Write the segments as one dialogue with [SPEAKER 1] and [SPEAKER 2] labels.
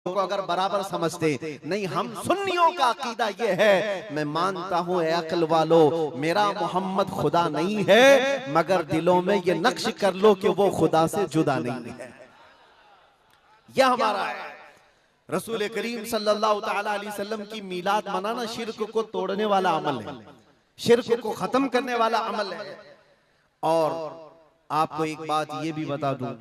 [SPEAKER 1] को अगर बराबर समझते नहीं। हम सुन्नियों का अकीदा ये है, मैं मानता हूं ए अक्ल वालो मेरा मोहम्मद खुदा नहीं है, मगर दिलों में ये नक्श कर लो कि वो खुदा से जुदा नहीं है। यह हमारा है। रसूल करीम सल्लल्लाहु ताला अलैहि वसल्लम की मीलाद मनाना शिर्क को तोड़ने वाला अमल है, शिर्क को खत्म करने वाला अमल है। और आपको एक बात ये भी बता दूं,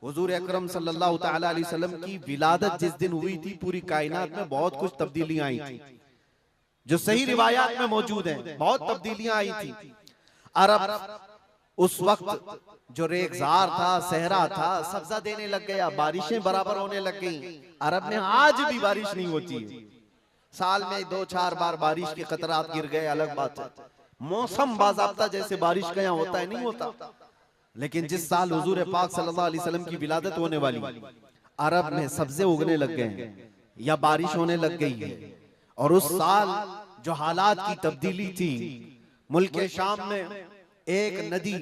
[SPEAKER 1] हुजूर अकरम सल्लल्लाहु ताला अलैहि वसल्लम की विलादत जिस दिन हुई थी, पूरी कायनात में बहुत कुछ तब्दीलियां आई थी, जो सही रिवायात में मौजूद हैं। बहुत तब्दीलियां आई थी। अरब उस वक्त जो रेगजार था, सहरा था, सब्जा देने लग गया, बारिशें बराबर होने लग गई। अरब में आज भी बारिश नहीं होती है, साल में 2-4 बार बारिश के कतरात गिर गए, अलग बात है। मौसम बाज़ाब्ता जैसे बारिश का यहाँ होता है नहीं होता। लेकिन जिस साल हुजूर पाक सल्लल्लाहु अलैहि वसल्लम की विलादत होने वाली, अरब में सब्जे उगने लग गए या बारिश होने लग गई है। और उस साल जो हालात की तब्दीली थी, मुल्क शाम में एक नदी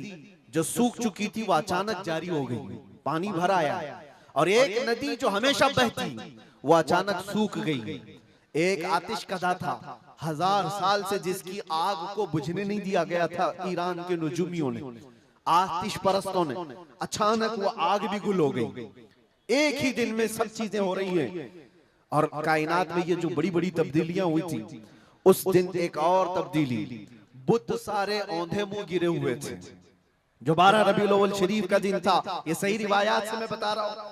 [SPEAKER 1] जो सूख चुकी थी वो अचानक जारी हो गई, पानी भर आया। और एक नदी जो हमेशा बहती वो अचानक सूख गई। एक आतिश कदा था, 1000 साल से जिसकी आग को बुझने नहीं दिया गया था ईरान के नुजूमियों ने, आतिश परस्तों ने, अचानक वो आग भी गुल हो गई। एक ही दिन में सब चीजें हो रही हैं। और कायनात में ये जो बड़ी बड़ी तब्दीलियां हुई थी, उस दिन एक और तब्दीली, बुत सारे औंधे मुंह गिरे हुए थे। जो 12 रबीउल अव्वल शरीफ का दिन था, ये सही रिवायात से मैं बता रहा हूं,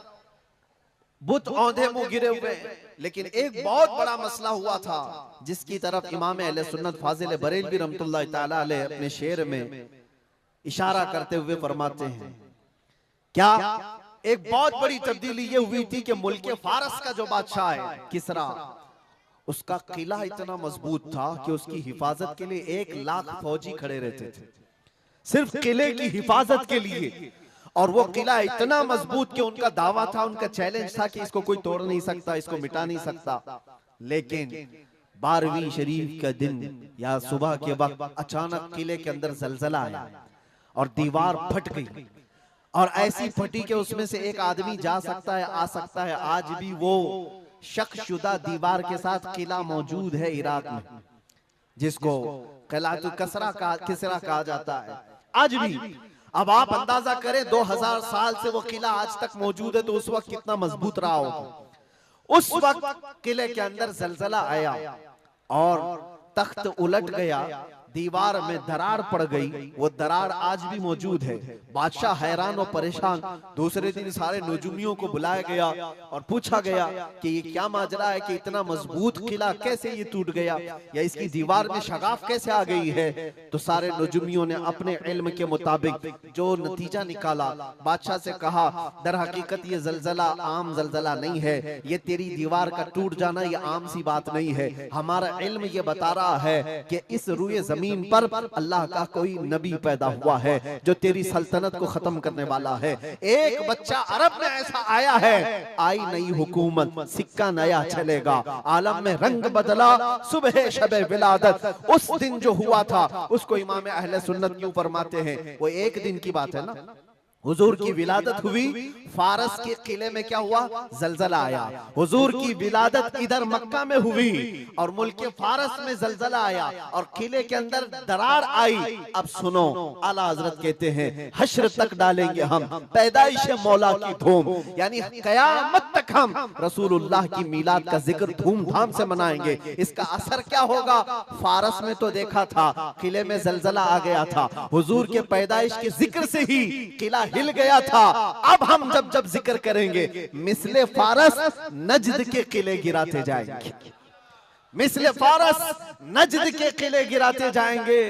[SPEAKER 1] बुत औंधे मुंह गिरे हुए। लेकिन एक बहुत बड़ा मसला हुआ था, जिसकी तरफ इमाम अहले सुन्नत फाजिल बरेलवी रहमतुल्लाह ताला अलैह अपने शेर में इशारा करते हुए फरमाते हैं, क्या एक बहुत बड़ी तब्दीली ये हुई थी कि मुल्क फारस का जो बादशाह है किसरा, उसका किला इतना मजबूत था कि उसकी हिफाजत के लिए 1 लाख फौजी खड़े रहते थे, सिर्फ किले की हिफाजत के लिए। और वो किला इतना मजबूत कि उनका दावा था, उनका चैलेंज था कि इसको कोई तोड़ नहीं सकता, इसको मिटा नहीं सकता। लेकिन 12वीं शरीफ का दिन या सुबह के वक्त अचानक किले के अंदर जलजला आया और दीवार फट गई। और ऐसी फटी कि उसमें से एक आदमी जा सकता है, आ सकता है। आज भी वो शक्शुदा दीवार के साथ किला मौजूद है इराक में, जिसको किलातुल किसरा कहा जाता है आज भी। अब आप अंदाजा करें 2000 साल से वो किला आज तक मौजूद है, तो उस वक्त कितना मजबूत रहा हो। उस वक्त किले के अंदर जलजला आया और तख्त उलट गया, दीवार में दरार पड़ गई। वो दरार आज भी मौजूद है। बादशाह हैरान और परेशान। दूसरे दिन सारे नजूमियों को बुलाया गया और पूछा गया कि ये क्या माजरा है कि इतना मजबूत किला कैसे ये टूट गया, या इसकी दीवार में शगाफ कैसे आ गई है। तो सारे नजूमियों ने अपने इल्म के मुताबिक जो नतीजा निकाला, बादशाह से कहा, दर हकीकत ये जलजला आम जलजला नहीं है, ये तेरी दीवार का टूट जाना ये आम सी बात नहीं है। हमारा इल्म ये बता रहा है कि इस रुए जमीन पर अल्लाह का कोई नबी पैदा हुआ है जो तेरी सल्तनत को खत्म करने वाला है। एक बच्चा अरब में ऐसा आया है, आई नई हुकूमत, सिक्का नया चलेगा, आलम में रंग बदला, सुबह शबे विलादत। उस दिन जो हुआ था उसको इमाम अहले सुन्नत क्यों फरमाते हैं, वो एक दिन की बात है ना। हुजूर की विलादत हुई, फारस के किले में क्या हुआ, जलजला आया। हुजूर की विलादत इधर मक्का में हुई और मुल्क फारस में जलजला आया और किले के अंदर दरार आई। अब सुनो, आला हजरत कहते हैं, हश्र तक डालेंगे हम पैदाइश मौला की धूम, यानी कयामत तक हम रसूलुल्लाह की मीलाद का जिक्र धूमधाम से मनाएंगे। इसका असर क्या होगा, फारस में तो देखा था किले में जलजला आ गया था, हुजूर के पैदाइश के जिक्र से ही किला हिल गया था। अब हम जब जब जिक्र करेंगे, मिसले फारस नजद के किले गिराते जाएंगे, मिसले फारस नजद के किले गिराते जाएंगे।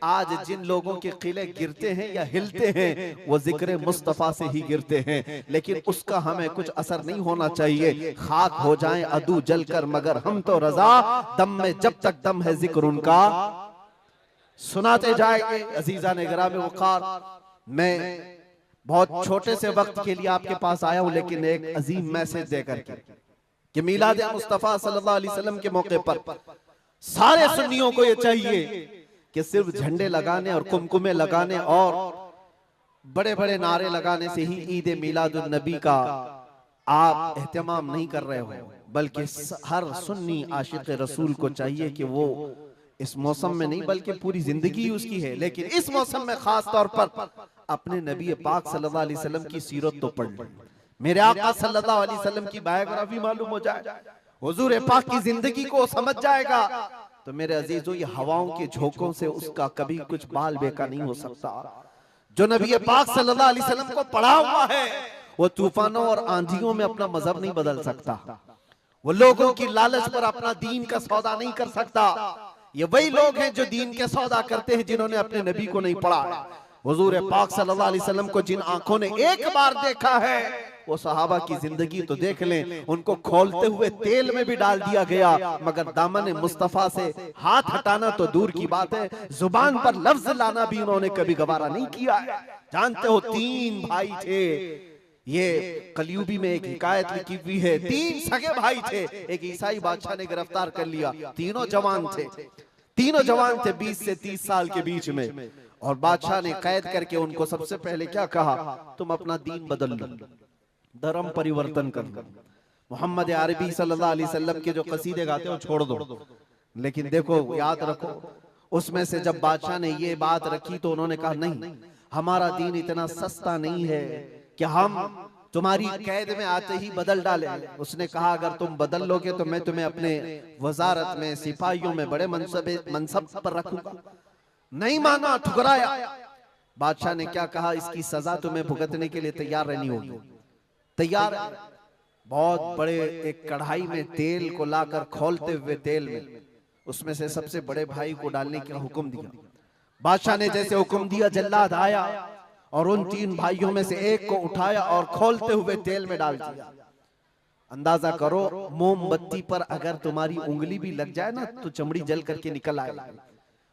[SPEAKER 1] आज जिन लोगों के किले गिरते हैं या हिलते हैं, वो जिक्र मुस्तफा से ही गिरते हैं, लेकिन उसका हमें कुछ असर नहीं होना चाहिए। खाक हो जाएं अदू जलकर, मगर हम तो रजा, दम में जब तक दम है जिक्र उनका सुनाते जाएंगे। अजीजा ने गिरामे वक़ार, मैं बहुत छोटे से वक्त के लिए आपके पास आया हूं, लेकिन एक अजीम मैसेज देकर के कि मीलाद मुस्तफा सल्लल्लाहु अलैहि वसल्लम के मौके पर सारे सुन्नियों को यह चाहिए कि सिर्फ झंडे लगाने और कुमकुमे लगाने और बड़े बड़े नारे लगाने से ही ईद मिलादुन नबी का आप एहतमाम नहीं कर रहे हो। बल्कि हर सुन्नी आशिक रसूल को चाहिए कि वो इस मौसम में नहीं बल्कि पूरी जिंदगी उसकी है, लेकिन इस मौसम में खास तौर पर अपने नबी पाक सल्लल्लाहु अलैहि वसल्लम की सीरत तो पढ़ ले, मेरे आका सल्लल्लाहु अलैहि वसल्लम की बायोग्राफी मालूम हो जाए, हुजूर पाक की जिंदगी को समझ जाएगा, तो मेरे अजीजों ये हवाओं के झोंकों से उसका कभी कुछ बाल बेका नहीं हो सकता। जो नबी पाक सल्लल्लाहु अलैहि वसल्लम को पढ़ा हुआ है वो तूफानों और आंधियों में अपना मजहब नहीं बदल सकता, वो लोगों की लालच पर अपना दीन का सौदा नहीं कर सकता। ये वही लोग हैं जो दीन के सौदा करते हैं जिन्होंने अपने नबी को नहीं पढ़ा। हुजूर पाक सल्लल्लाहु अलैहि वसल्लम को जिन आंखों ने एक बार देखा है वो सहाबा की जिंदगी तो देख लें, उनको खोलते हुए तेल में भी डाल दिया गया मगर दामन मुस्तफा से हाथ हटाना तो दूर की बात है, जुबान पर लफ्ज लाना भी उन्होंने कभी गवारा नहीं किया। जानते हो 3 भाई थे, ये कलयुगी में एक हिकायत लिखी हुई है, 3 सगे भाई थे, एक ईसाई बादशाह ने गिरफ्तार कर लिया, तीनों जवान थे 20 से 30 साल के बीच में, और बादशाह ने कैद करके उनको सबसे पहले क्या कहा, तुम अपना दीन बदल लो, धर्म परिवर्तन कर लो, मोहम्मद अरबी सल्लल्लाहु अलैहि वसल्लम के जो कसीदे गाते हो छोड़ दो। लेकिन देखो याद रखो, उसमें से जब बादशाह ने ये बात रखी तो उन्होंने कहा नहीं, हमारा दीन इतना सस्ता नहीं है कि हम तुम्हारी कैद में आते ही बदल डाले। उसने कहा अगर तुम बदल लोगे तो मैं तुम्हें अपने वजारत में सिपाहियों में बड़े मनसब पर रखूंगा। नहीं माना, ठुकराया। बादशाह ने क्या कहा, इसकी सजा तुम्हें भुगतने के लिए तैयार रहनी होगी। तैयार। बहुत बड़े एक कढ़ाई में तेल को लाकर खोलते हुए तेल में उसमें से सबसे बड़े भाई को डालने का हुक्म दिया। बादशाह ने जैसे हुक्म दिया, जल्लाद आया और उन 3 भाइयों में से एक को उठाया और खोलते हुए तेल में डाल दिया। अंदाजा करो, मोमबत्ती पर अगर तुम्हारी उंगली भी लग जाए ना तो चमड़ी जल करके निकल आए,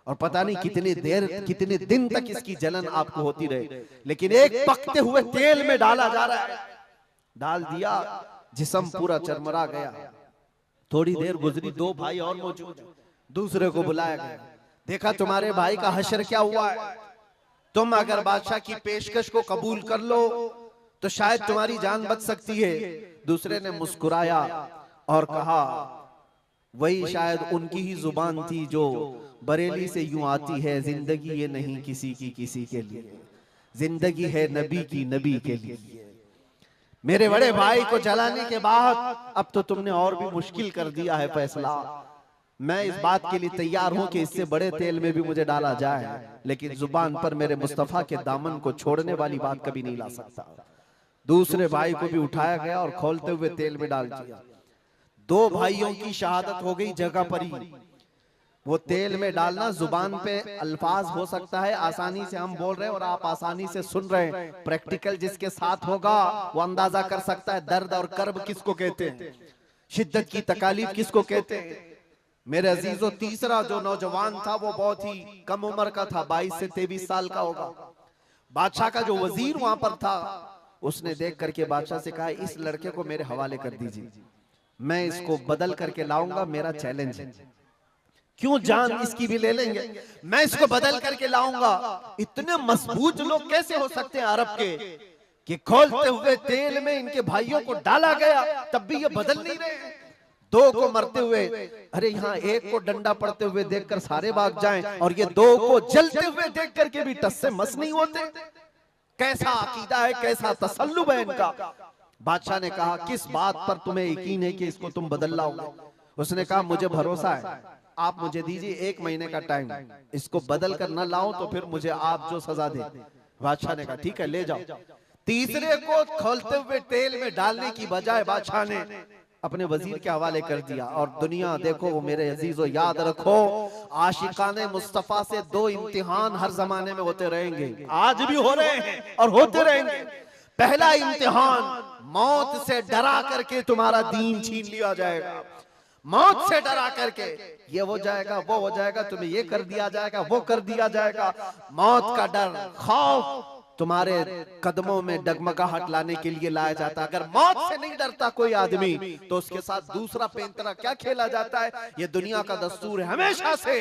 [SPEAKER 1] और पता नहीं कितने दिन तक इसकी जलन आपको होती रहे, लेकिन एक पकते हुए तेल में डाला जा रहा है। डाल दिया, जिस्म पूरा चरमरा गया। थोड़ी देर गुजरी, 2 भाई और मौजूद, दूसरे को बुलाया गया, देखा तुम्हारे भाई का हश्र क्या हुआ है, तुम अगर बादशाह की पेशकश को कबूल कर लो तो शायद तुम्हारी जान बच सकती है। दूसरे ने मुस्कुराया और कहा वही शायद उनकी ही जुबान थी जो बरेली से यूं आती है, जिंदगी ये नहीं किसी की किसी के लिए, जिंदगी है नबी की नबी के लिए। मेरे बड़े भाई को जलाने के बाद अब तो तुमने और भी मुश्किल कर दिया है फैसला। मैं इस बात के लिए तैयार हूं कि इससे बड़े तेल में भी मुझे डाला जाए, लेकिन जुबान पर मेरे मुस्तफा के दामन को छोड़ने वाली बात कभी नहीं ला सकता। दूसरे भाई को भी उठाया गया और खोलते हुए तेल में डाल दिया। 2 भाइयों की शहादत हो गई जगह पर ही। वो तेल में डालना जुबान पे अल्फाज हो सकता है, आसानी से हम बोल रहे हैं और आप आसानी से सुन रहे हैं, प्रैक्टिकल जिसके साथ होगा वो अंदाजा कर सकता है दर्द और कर्ब किसको कहते हैं, शिद्दत की तकालीफ किसको कहते हैं। मेरे अजीजों, तीसरा जो नौजवान था वो बहुत ही कम उम्र का था, 22 से 23 साल का होगा। बादशाह का जो वजीर वहां पर था उसने देख करके बादशाह से कहा, इस लड़के को मेरे हवाले कर दीजिए, मैं इसको बदल करके लाऊंगा, मेरा चैलेंज है। क्यों, जान इसकी भी ले लेंगे, मैं इसको बदल करके लाऊंगा। इतने मजबूत लोग कैसे हो सकते हैं अरब के कि खोलते हुए तेल में इनके भाइयों को डाला गया तब भी ये बदल नहीं रहे। 2 को मरते हुए, अरे यहाँ एक को डंडा पड़ते हुए देखकर सारे भाग जाएं और ये 2 को जलते हुए देख करके भी टस से मस नहीं होते। कैसा अकीदा है, कैसा तसल्लुब है इनका। बादशाह ने कहा, किस बात पर तुम्हें यकीन है कि इसको तुम बदल लाओगे। उसने कहा, मुझे भरोसा है, आप मुझे दीजिए 1 महीने का टाइम, इसको बदल कर न लाओ तो फिर मुझे आप जो सजा दे। बादशाह ने कहा, ठीक है ले जाओ। तीसरे को खोलते हुए तेल में डालने की बजाय बादशाह ने अपने वजीर के हवाले कर दिया। और दुनिया देखो, वो मेरे अजीजों याद रखो, आशिकाने मुस्तफा से 2 इम्तिहान हर जमाने में होते रहेंगे, आज भी हो रहे हैं और होते रहेंगे। पहला इम्तिहान, मौत से डरा करके तुम्हारा दीन छीन लिया जाएगा, मौत से डरा करके ये हो जाएगा वो हो जाएगा, तुम्हें ये कर दिया जाएगा वो कर दिया जाएगा। मौत का डर, खौफ तुम्हारे कदमों में डगमगाहट लाने के लिए लाया जाता है। अगर मौत से नहीं डरता कोई आदमी तो उसके साथ दूसरा पैंतरा क्या खेला जाता है। ये दुनिया का दस्तूर है, हमेशा से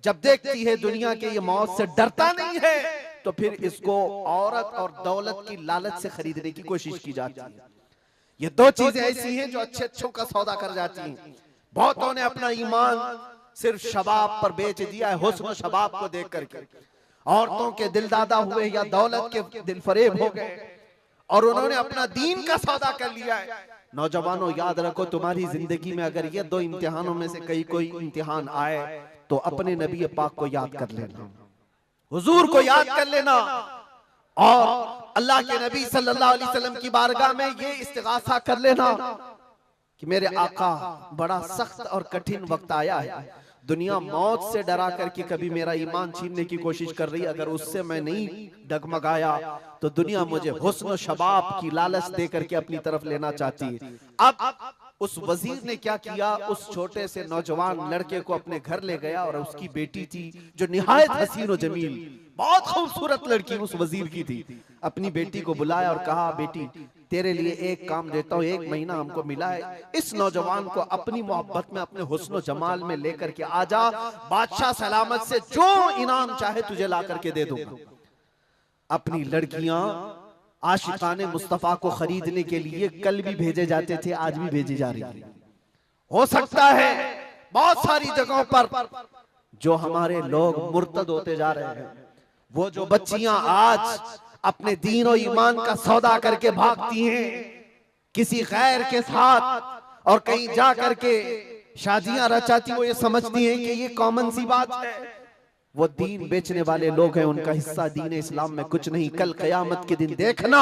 [SPEAKER 1] जब देखती है दुनिया के ये मौत से डरता नहीं है तो फिर इसको औरत और दौलत की लालच से खरीदने की कोशिश की जाती है। ये दो चीजें ऐसी हैं जो अच्छे अच्छों का सौदा कर जाती हैं। बहुतों ने अपना ईमान सिर्फ शबाब पर बेच दिया है, हुस्न शबाब को देख करके। औरतों के दिल दादा हुए या दौलत के दिल फरेब हो गए और उन्होंने अपना दीन का सौदा कर लिया है। नौजवानों याद रखो, तुम्हारी जिंदगी में अगर ये दो इम्तिहानों में से कोई इम्तिहान आए तो अपने नबी पाक को याद कर लेना, हुजूर को याद कर लेना और अल्लाह के नबी सल्लल्लाहु अलैहि वसल्लम की बारगाह में ये इस्तिगासा कर लेना कि मेरे आका बड़ा सख्त और कठिन वक्त आया है, दुनिया मौत से डरा करके कभी मेरा ईमान छीनने की कोशिश कर रही है, अगर उससे मैं नहीं डगमगाया तो दुनिया मुझे हुस्न शबाब की लालच दे करके अपनी तरफ लेना चाहती है। अब उस वजीर ने क्या किया, उस छोटे से नौजवान लड़के को अपने घर ले गया और उसकी बेटी थी जो निहायत हसीन और जमील, बहुत खूबसूरत लड़की उस वजीर की थी। अपनी बेटी को बुलाया और कहा, बेटी तेरे लिए एक काम देता हूँ, 1 महीना हमको मिला है, इस नौजवान को अपनी मोहब्बत में अपने हुस्न जमाल में लेकर के आजा, बादशाह सलामत से जो इनाम चाहे तुझे ला करके दे दूंगा। अपनी लड़कियां आशिकाने मुस्तफा को खरीदने के लिए कल भी भेजे जाते थे, आज भी भेजी जा रही है। हो सकता है बहुत सारी जगहों पर जो हमारे लोग मुर्तद होते जा रहे हैं, वो जो बच्चियां आज अपने दीन और ईमान का सौदा करके भागती हैं किसी गैर के साथ और कहीं जा करके शादियां रचाती, वो ये समझती हैं कि ये कॉमन सी बात है। वो दीन बेचने वाले लोग हैं, उनका हिस्सा दीन इस्लाम में कुछ नहीं। कल कयामत के दिन देखना,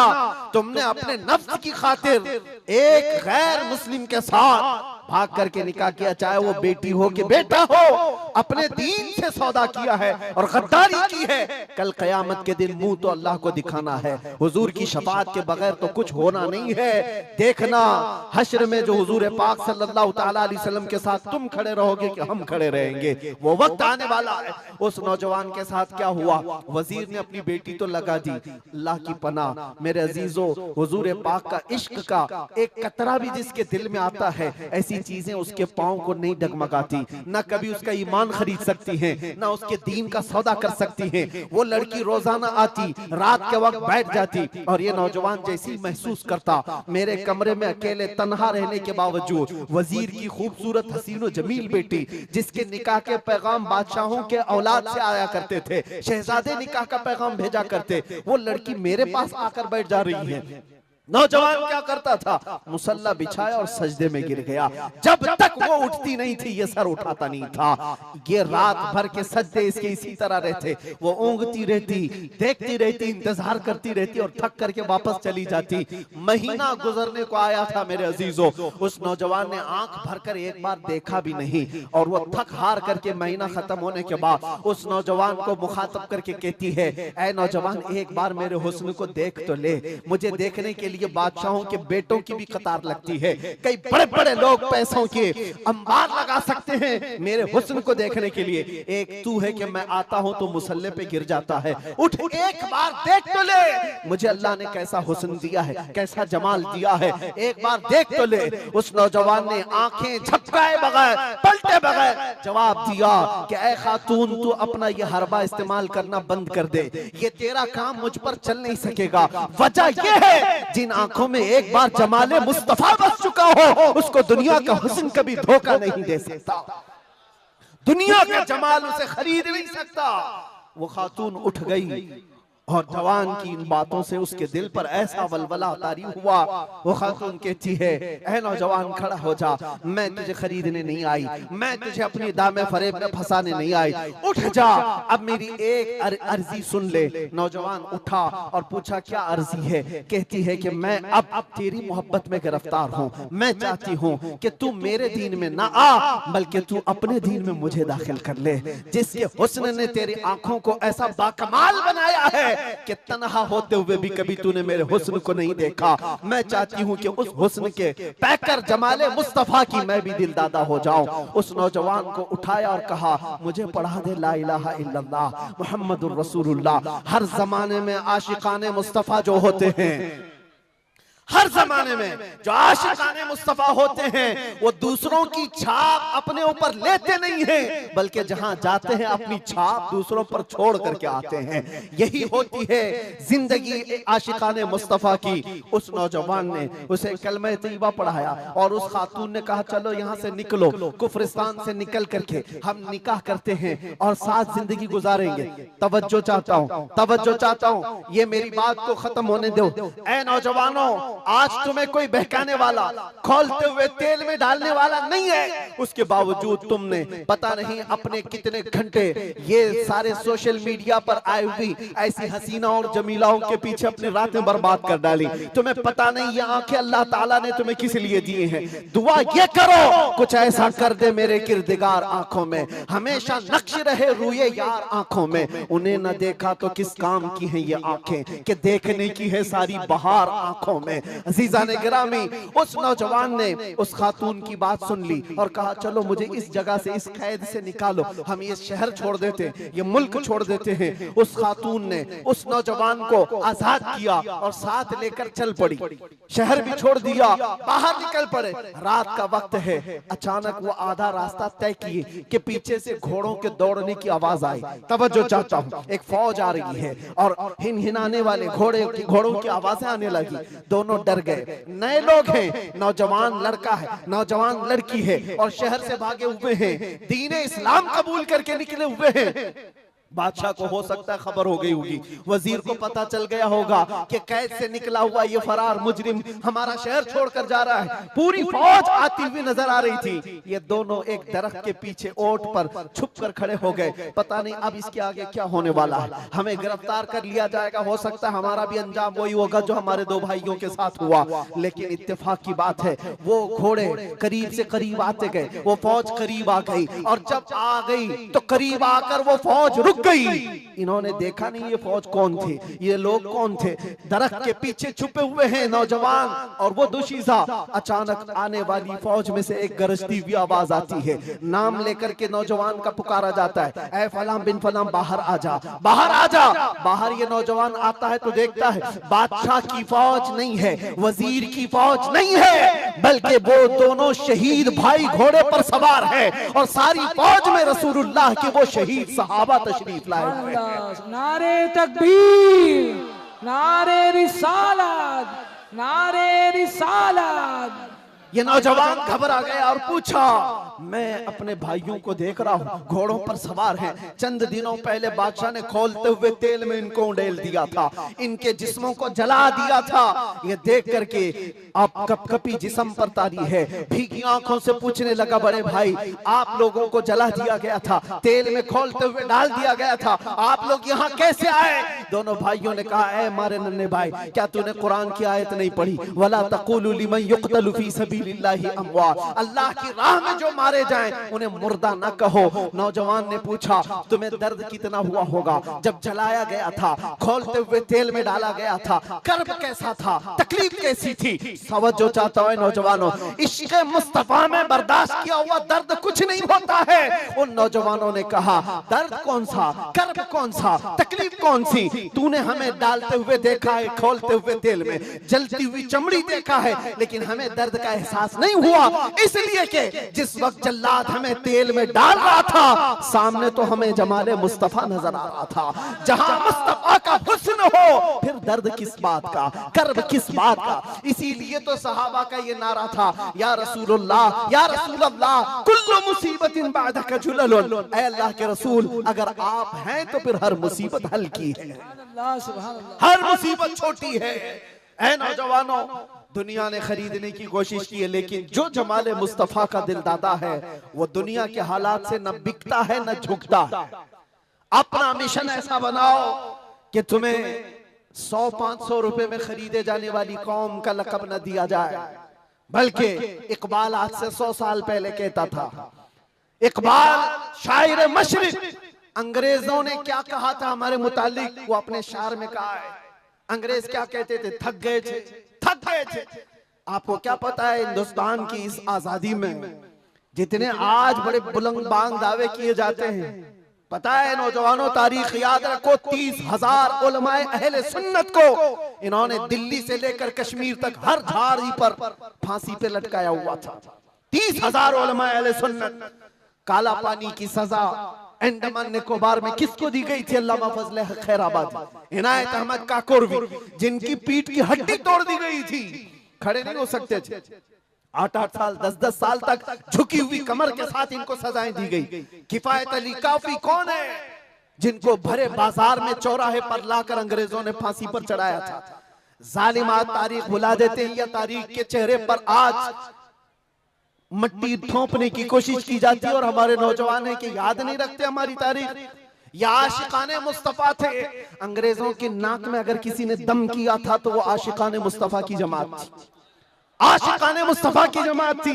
[SPEAKER 1] तुमने अपने नफ्स की खातिर एक गैर मुस्लिम के साथ भाग करके निकाह किया, चाहे वो बेटी हो कि बेटा हो, अपने दीन से सौदा किया है और गद्दारी की है। कल कयामत के दिन मुंह तो अल्लाह को दिखाना है, हुजूर की शफाअत के बगैर तो कुछ होना नहीं है। देखना हश्र में जो हुजूर पाक सल्लल्लाहु ताला अलैहि वसल्लम के साथ तुम खड़े रहोगे कि हम खड़े रहेंगे, वो वक्त आने वाला है। उस नौजवान के साथ क्या हुआ, वजीर ने अपनी बेटी तो लगा दी, अल्लाह की पनाह मेरे अजीजों, हुजूर पाक का इश्क का एक कतरा भी जिसके दिल में आता है, ऐसी चीजें उसके पांव को नहीं डगमगाती, ना कभी उसका ईमान खरीद सकती हैं, ना उसके दीन का सौदा कर सकती हैं। वो लड़की रोजाना आती, रात के वक्त बैठ जाती और ये नौजवान जैसी महसूस करता, मेरे कमरे में अकेले तन्हा रहने के बावजूद वजीर की खूबसूरत हसीन जमील बेटी, जिसके निकाह के पैगाम बादशाहों के औलाद से आया करते थे, शहजादे निकाह का पैगाम भेजा करते, वो लड़की मेरे पास आकर बैठ जा रही है। नौजवान क्या करता था, मुसल्ला बिछाया और सजदे में गिर गया। जब तक वो उठती नहीं थी ये सर उठाता नहीं था। ये रात भर के सजदे इसके इसी तरह रहते, वो ऊँगती रहती, देखती रहती, इंतजार करती रहती और थक करके वापस चली जाती। महीना गुजरने को आया था मेरे अजीजों, उस नौजवान ने आंख भरकर एक बार देखा भी नहीं और वो थक हार करके महीना खत्म होने के बाद उस नौजवान को मुखातब करके कहती है, ऐ नौजवान एक बार मेरे हुस्न को देख तो ले, मुझे देखने के लिए बादशाहों के बेटों की भी कतार लगती है, कई बड़े बड़े लोग पैसों के अंबार लगा सकते हैं मेरे हुस्न को देखने के लिए, एक तू है कि मैं आता हूं तो मुसल्ले पे गिर जाता है, उठ एक बार देख तो ले, मुझे अल्लाह ने कैसा हुस्न दिया है, कैसा जमाल दिया है, एक बार देख तो ले। उस नौजवान ने आंखें झपकाए बगैर, पलटे बगैर जवाब दिया कि ऐ खातून तू अपना ये हरबा इस्तेमाल करना बंद कर दे, ये तेरा काम मुझ पर चल नहीं सकेगा। वजह ये है, जिन आंखों में एक बार जमाले मुस्तफा बस चुका हो उसको दुनिया का हुस्न कभी धोखा नहीं दे सकता, दुनिया का जमाल उसे खरीद नहीं सकता। वो खातून उठ गई और जवान की इन बातों से उसके दिल पर ऐसा वलवला तारी हुआ। वो खातून कहती है, ऐ नौजवान खड़ा हो जा, मैं तुझे खरीदने नहीं आई, मैं तुझे अपनी दामे फरेब में फंसाने नहीं आई, उठ जा, अब मेरी एक अर्जी सुन ले। नौजवान उठा और पूछा क्या अर्जी है। कहती है कि मैं अब तेरी मोहब्बत में गिरफ्तार हूँ, मैं चाहती हूँ कि तू मेरे दीन में ना आ बल्कि तू अपने दीन में मुझे दाखिल कर ले, जिसके हुस्न ने तेरी आंखों को ऐसा बाकमाल बनाया है कि तन्हा होते हुए भी कभी तूने मेरे हुस्न को नहीं देखा। मैं चाहती हूँ कि उस हुस्न के पैकर जमाले मुस्तफा की मैं भी दिलदादा हो जाऊं। उस नौजवान को उठाया और कहा, मुझे पढ़ा दे ला इलाहा इल्लल्लाह मुहम्मदुर रसूलुल्लाह। हर जमाने में आशिकाने मुस्तफा जो होते हैं, हर जमाने में जो आशिकाने मुस्तफा होते हैं वो दूसरों की छाप अपने ऊपर लेते नहीं हैं, बल्कि जहां जाते हैं अपनी छाप दूसरों पर छोड़ करके आते हैं। यही होती है जिंदगी आशिकाने मुस्तफा की। उस नौजवान ने उसे कलमा तैयबा पढ़ाया और उस खातून ने कहा चलो यहाँ से निकलो, कुफरिस्तान से निकल करके हम निकाह करते हैं और साथ जिंदगी गुजारेंगे। तवज्जो चाहता हूँ, तवज्जो चाहता हूँ, ये मेरी बात को खत्म होने दो। ऐ नौजवानों, आज तुम्हें कोई बहकाने वाला, खोलते हुए तेल में डालने वाला नहीं है, उसके बावजूद तुमने पता नहीं अपने कितने घंटे ये सारे सोशल मीडिया पर आई हुई ऐसी हसीना और जमीलाओं के पीछे अपनी रातें बर्बाद कर डाली। तुम्हें पता नहीं ये आंखें अल्लाह ताला ने तुम्हें किस लिए दिए हैं। दुआ ये करो कुछ ऐसा कर दे मेरे किरदिगार आंखों में, हमेशा नक्श रहे रूए यार आंखों में। उन्हें न देखा तो किस काम की है ये आंखें कि देखने की है सारी बहार आंखों में। अजीजा ने गिरामी, उस नौजवान ने उस खातून की बात सुन ली और कहा चलो मुझे इस जगह से, इस कैद से निकालो, हम ये शहर छोड़ देते हैं, ये मुल्क छोड़ देते हैं। उस खातून ने उस नौजवान को आजाद किया और साथ लेकर चल पड़ी। शहर भी छोड़ दिया, बाहर निकल पड़े। रात का वक्त है, अचानक वो आधा रास्ता तय किए कि पीछे से घोड़ों के दौड़ने की आवाज आई। तवज्जो चाहता हूँ, एक फौज आ रही है और हिनहिनाने वाले घोड़ों की आवाजें आने लगी। दोनों डर गए। नए लोग हैं, नौजवान लड़का है, नौजवान लड़की है और शहर से भागे हुए हैं, दीन इस्लाम कबूल करके निकले हुए हैं। बादशाह को हो सकता है खबर हो गई होगी, वजीर को पता चल गया होगा कि कैद से निकला हुआ ये फरार मुजरिम हमारा शहर छोड़कर जा रहा है। पूरी फौज आती हुई नजर आ रही थी। ये दोनों एक दरख्त के पीछे ओट पर छुप कर खड़े हो गए। पता नहीं अब इसके आगे क्या होने वाला है, हमें गिरफ्तार कर लिया जाएगा, हो सकता है हमारा भी अंजाम वही होगा जो हमारे दो भाइयों के साथ हुआ। लेकिन इत्तेफाक की बात है वो घोड़े करीब से करीब आते गए, वो फौज करीब आ गई और जब आ गई तो करीब आकर वो फौज रुक गई। इन्होंने देखा नहीं ये फौज कौन थी, ये लोग कौन थे। दरख्त के पीछे छुपे हुए हैं नौजवान और वो दुशीजा। अचानक आने वाली फौज में से एक गरजती हुई आवाज आती है, नाम लेकर के नौजवान का पुकारा जाता है, ऐ फलां बिन फलां बाहर आ जा, बाहर आ जा। बाहर ये नौजवान आता है तो देखता है बादशाह की फौज नहीं है, वजीर की फौज नहीं है, बल्कि वो दोनों शहीद भाई घोड़े पर सवार है और सारी फौज में रसूलुल्लाह के वो शहीद सहाबा तशरीफ लाए हुए हैं।
[SPEAKER 2] नारे तकबीर, नारे रिसालत, नारे रिसालत।
[SPEAKER 1] ये नौजवान घबरा गया और पूछा, मैं अपने भाइयों को देख रहा हूँ घोड़ों पर सवार हैं, चंद दिनों पहले बादशाह ने खोलते हुए तेल में इनको उंडेल दिया था, इनके जिस्मों को जला दिया था। ये देख करके आप कपकपी जिस्म पर तारी है, भीगी आंखों से पूछने लगा, बड़े भाई आप लोगों को जला दिया गया था, तेल में खोलते हुए डाल दिया गया था, आप लोग यहाँ कैसे आए? दोनों भाइयों ने कहा, ऐ मारे नन्हे भाई, क्या तूने कुरान की आयत नहीं पढ़ी, वला तक़ूलू लिमन युक़तलु फ़ी सबीलिल्लाहि अमवात, अल्लाह की राह में जो मारे जाएं उन्हें मुर्दा न कहो। नौजवान ने पूछा, तुम्हें दर्द कितना हुआ होगा जब जलाया गया था, खोलते हुए तेल में डाला गया था, कर्ब कैसा था, तकलीफ कैसी थी? तवज्जो चाहता है नौजवानों, इश्क़ मुस्तफा में बर्दाश्त किया हुआ दर्द कुछ नहीं होता है। उन नौजवानों ने कहा, दर्द कौन सा, कर्ब कौन सा, तकलीफ कौन सी? तूने हमें डालते हुए देखा है, खोलते हुए तेल में, जलती हुई चमड़ी देखा है, लेकिन हमें दर्द का एहसास नहीं हुआ, इसलिए कि जिस वक्त जल्लाद हमें तेल में डाल रहा था सामने तो हमें जमाले मुस्तफा नजर आ रहा था। जहां मुस्तफा का हुस्न हो फिर दर्द किस बात का, कर्ब किस बात का? इसीलिए तो सहाबा का ये नारा था, या रसूलुल्लाह, या रसूलल्लाह, कुल्लु मुसीबतिन बादका जुललुन, ऐ अल्लाह के रसूल अगर आप हैं तो फिर हर मुसीबत हल्की है, हर मुसीबत छोटी है। ऐ नौजवानों, दुनिया ने खरीदने की कोशिश की है, लेकिन जो जमाले मुस्तफा का दिलदादा है वो दुनिया के हालात से न बिकता है न झुकता है। अपना मिशन ऐसा बनाओ कि तुम्हें 100-500 रुपए में खरीदे जाने वाली कौम का लक़ब न दिया जाए, बल्कि इकबाल आज से 100 साल पहले कहता था, इकबाल शायर मशरिक, अंग्रेजों ने क्या कहा था हमारे मुतालिक वो अपने शार में कहा है। अंग्रेज क्या कहते थे? थक गए थे, थक गए थे। आपको क्या पता है हिंदुस्तान की इस आजादी में जितने आज बड़े बुलंद बांग दावे किए जाते हैं, पता है नौजवानों, तारीख याद रखो, 30,000 उलमाए अहले सुन्नत को इन्होंने दिल्ली से लेकर कश्मीर तक हर झाड़ी पर फांसी पे लटकाया हुआ था। 30,000 उलमाए अहले सुन्नत। काला पानी की सजा अंडमान निकोबार में किसको दी गई थी? अल्लामा फजल खैराबादी, इनायत अहमद काकोरवी, जिनकी पीठ की हड्डी तोड़ दी गई थी, खड़े नहीं हो सकते थे। 8-8 साल 10-10 साल तक झुकी हुई कमर के साथ इनको सजाएं दी गई। किफायत अली काफी कौन है? जिनको भरे बाजार में चौराहे पर लाकर अंग्रेजों ने फांसी पर चढ़ाया था। जालिमात तारीख भुला देते हैं, या तारीख के चेहरे पर आज मट्टी थोपने की कोशिश की जाती है और हमारे नौजवान है कि याद नहीं रखते हमारी तारीख। या आशिकाने मुस्तफा थे, अंग्रेजों के नाक में अगर किसी ने दम किया था तो वो आशिकाने मुस्तफा की जमात थी, आशिकाने मुस्तफा की जमात थी।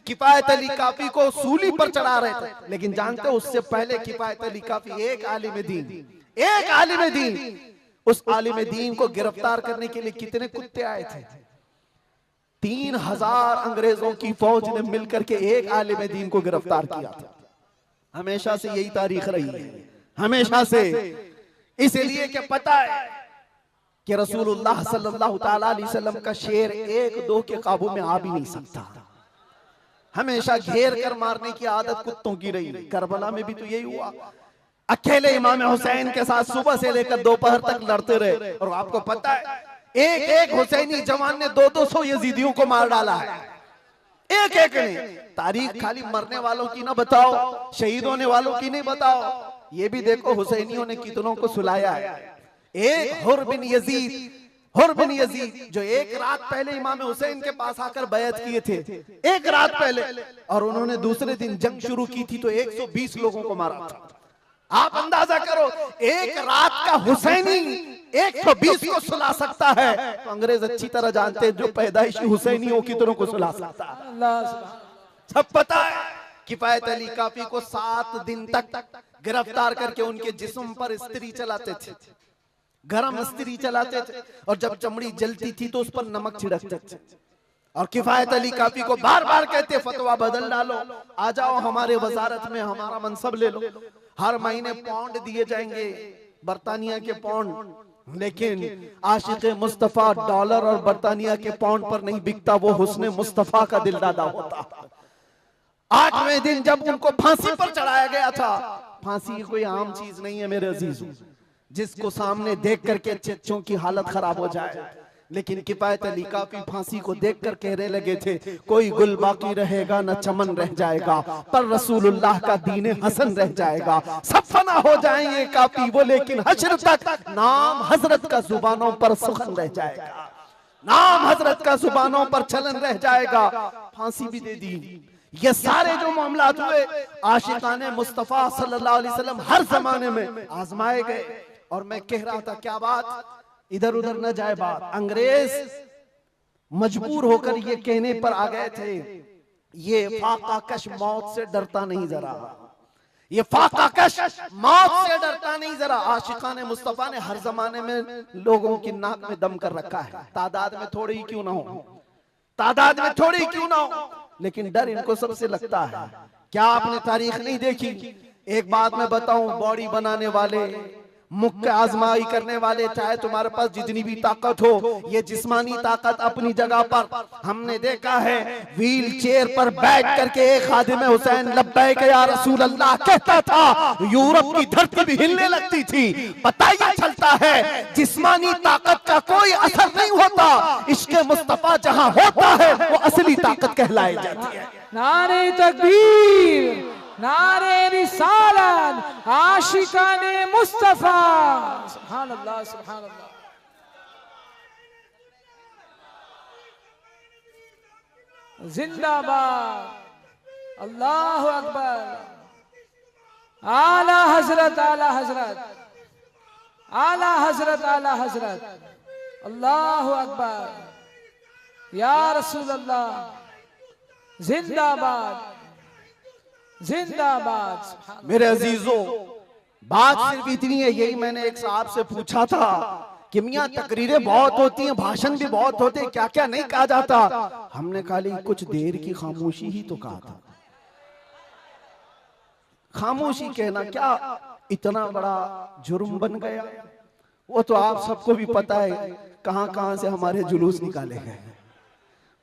[SPEAKER 1] किफायत अली काफी को सूली पर चढ़ा रहे थे, लेकिन जानते हो उससे पहले किफायत अली काफी एक आलिम दीन, उस आलिम दीन को गिरफ्तार करने के लिए कितने कुत्ते आए थे? 3,000 अंग्रेजों की फौज ने मिलकर के एक आलिम दीन को गिरफ्तार किया था। हमेशा से यही तारीख रही है, हमेशा से। इसलिए कि पता है कि रसूलुल्लाह सल्लल्लाहु ताला अलैहि वसल्लम का शेर 1-2 के काबू में आ भी नहीं सकता। हमेशा घेर कर मारने की आदत कुत्तों की रही। करबला में भी तो यही हुआ, अकेले इमाम हुसैन के साथ सुबह से लेकर दोपहर तक लड़ते रहे। और आपको पता है एक हुसैनी जवान ने 200-200 यजीदियों को मार डाला है, एक ने। तारीख खाली मरने वालों की ना बताओ, शहीद होने वालों की नहीं बताओ, ये भी देखो हुसैनियों ने कितनों को सुलाया है। एक हुर बिन यजीद जो एक रात पहले इमाम हुसैन के पास आकर बैत किए थे, एक रात पहले, और उन्होंने दूसरे दिन जंग शुरू की थी तो 120 लोगों को मारा था। आप अंदाजा करो, एक रात का हुसैनी 120 को सुला सकता है, तो अंग्रेज अच्छी तरह जानते हैं जो पैदाइशी हुसैनियों की तरह को सुला सकता है। सब पता है। किफायत अली काफी को 7 दिन तक गिरफ्तार करके उनके जिस्म पर इस्त्री चलाते थे, गरम इस्त्री चलाते थे, और जब चमड़ी जलती थी तो उस पर नमक छिड़कते थे। और किफायत अली काफी को बार बार कहते फतवा बदल डालो, आ जाओ हमारे वजारत में, हमारा मनसब ले लो, हर महीने पाउंड दिए जाएंगे, बरतानिया के पाउंड। लेकिन आशिक मुस्तफा डॉलर और बरतानिया के पाउंड पर नहीं बिकता, वो हुस्ने मुस्तफा का दिलदादा होता। 8वें दिन जब उनको फांसी पर चढ़ाया गया था, फांसी कोई आम चीज नहीं है मेरे अजीजों, जिसको सामने देख करके चच्चों की हालत खराब हो जाए। लेकिन किफायत अली काफी फांसी को देखकर कहने लगे थे, कोई गुल बाकी रहेगा न चमन रह जाएगा, पर रसूलुल्लाह का दीन हसन रह जाएगा। सब फना हो जाएंगे काफी वो, लेकिन हश्र तक नाम हजरत का जुबानों पर सुखन रह जाएगा, नाम हजरत का जुबानों पर चलन रह जाएगा। फांसी भी दे दी। ये सारे जो मामलात हुए, आशिकाने मुस्तफा सल्लल्लाहु अलैहि वसल्लम हर जमाने में आजमाए गए। और मैं कह रहा था, क्या बात, इधर उधर न जाए बात, अंग्रेज मजबूर होकर ये कहने पर आ गए थे, ये फाकाकश मौत से डरता नहीं जरा, ये फाकाकश मौत से डरता नहीं जरा। आशिकाने मुस्तफा ने हर जमाने में लोगों की नाक में दम कर रखा है, तादाद में थोड़ी ही क्यों ना हो, तादाद में थोड़ी क्यों ना हो, लेकिन डर इनको सबसे लगता है। क्या आपने तारीख नहीं देखी? एक बात मैं बताऊं, बॉडी बनाने वाले, मुक्के आजमाई करने वाले, चाहे तुम्हारे पास जितनी भी ताकत हो, ये जिस्मानी ताकत अपनी जगह पर, हमने देखा है व्हील चेयर पर बैठ करके एक खादिम हुसैन लब्बैक या रसूल अल्लाह कहता था, यूरोप की धरती भी हिलने लगती थी। पता ये चलता है जिस्मानी ताकत का कोई असर नहीं होता, इश्क मुस्तफा जहां होता है वो असली ताकत कहलाई जाती है।
[SPEAKER 2] नारे तकबीर, नारे रिसालत, आशिकाने मुस्तफा, सुभान अल्लाह, सुभान अल्लाह। जिंदाबाद, अल्लाह अकबर, आला हजरत, आला हजरत, आला हजरत, आला हजरत, अल्लाह अकबर, या रसूल अल्लाह, जिंदाबाद, जिंदाबाद। मेरे अजीजों, बात सिर्फ इतनी है, यही मैंने एक साहब से पूछा था कि मियां तकरीरें बहुत होती हैं, भाषण भी बहुत होते हैं, क्या क्या नहीं कहा जाता। हमने खाली कुछ देर की खामोशी ही तो कहा था। खामोशी कहना क्या, इतना बड़ा जुर्म बन गया। वो तो आप सबको भी पता है कहां कहां से हमारे जुलूस निकाले गए,